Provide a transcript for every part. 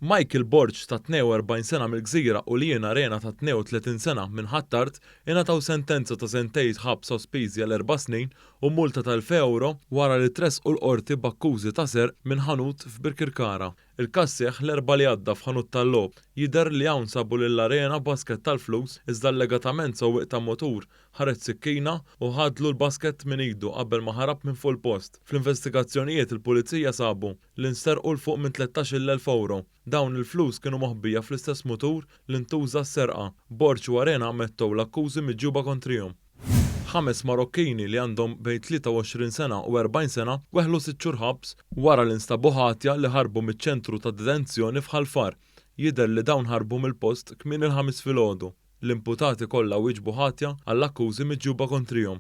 Michael Borch ta' 42 sena mill-Gżira u Lien Arena ta' 32 sena minn Ħattart ingħataw sentenza ta' sentejn ħabs sospiżi għal 4 snin u multa ta' 1000 euro wara li tressqu l-qorti b'akkużi ta' serq minn ħanut f'Birkirkara. Il-każ seħħ l-erba' li għadda f'ħanut tal-logħob. Jidher li hawn sabu lill-arena basket tal-flus iżda allegatament sewwieq ta' motur ħareġ sikkina u ħadlu l-basket minn idu qabel ma ħarab minn fuq il-post. Fl-investigazzjonijiet il-pulizija sabu li nsterqu l fuq minn 13,000 euro. Dawn il-flus kienu moħbija fl-istess mutur li ntuża s-serqa. Borch u Arena ammettew l-akkużi miġġuba kontrihom. 5 Marokkini li għandhom bejn 23 sena u 40 sena weħlu 6 xhur ħabs wara li nstabu ħatja li ħarbu miċ-ċentru ta' detenzjoni f'Ħalfar. Jidher li dawn ħarbu mill-post kmien il-ħamis filgħodu. L-imputati kollha wieġbu ħatja għall-akkużi miġġuba kontrihom.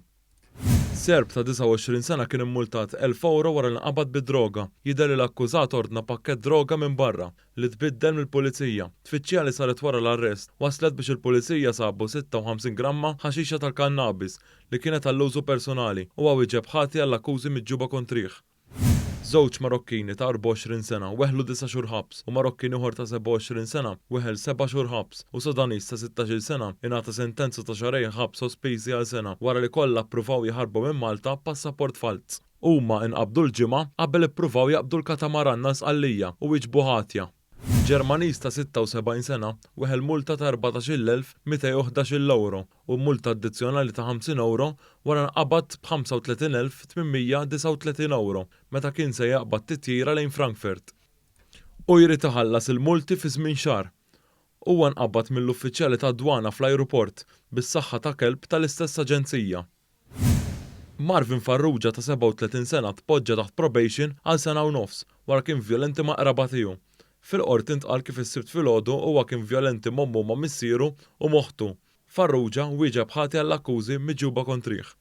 Serb ta' 29 sena kien immultat 1000 euro wara li nqabad bid-droga. Jidher li l-akkużat ordna pakkett droga minn barra li tbiddel mill-pulizija. Tfittxija li saret wara l-arrest waslet biex il-pulizija sabu 56 gramma ħaxixa tal-kannabis li kienet għall-użu personali u wieġeb ħati għall-akkużi miġġuba kontrih. Żewġ Marokkini ta' 24 sena weħlu 9 xhur ħabs u Marokkini ieħor ta' 27 sena weħel 7 xhur ħabs u Sudanis ta' 16 sena ingħata sentenza ta' xahrejn ħabs sospiżi għal sena wara li kollha ppruvaw jaħarbu minn Malta b'passaport falz. Huma inqabdu l-ġimgħa qabel ippruvaw jaqbdu l-katamaran Sqallija u wieġbu ħatja. Ġermaniż ta' 76 sena weħel multa ta' 14,211 euro u multa addizzjonali ta' 50 euro wara nqabad b'35,839 euro meta kien se jaqbad titjira lejn Frankfurt. U jrid iħallas il-multi fi żmien xahar. Huwa nqabad mill-uffiċjali tad-dwana fl-ajruport bis-saħħa ta' kelb tal-istess aġenzija. Marvin Farrugia ta' 37 sena tpoġġa taħt probation għal sena u nofs wara kien vjolenti ma' qraba tiegħu. Fil-qorti intqal kif is-sibt filgħodu huwa kien vjolenti mommu ma' missieru u moħħtu. Farrugia wieġeb ħati għall-akkużi miġġuba kontrih.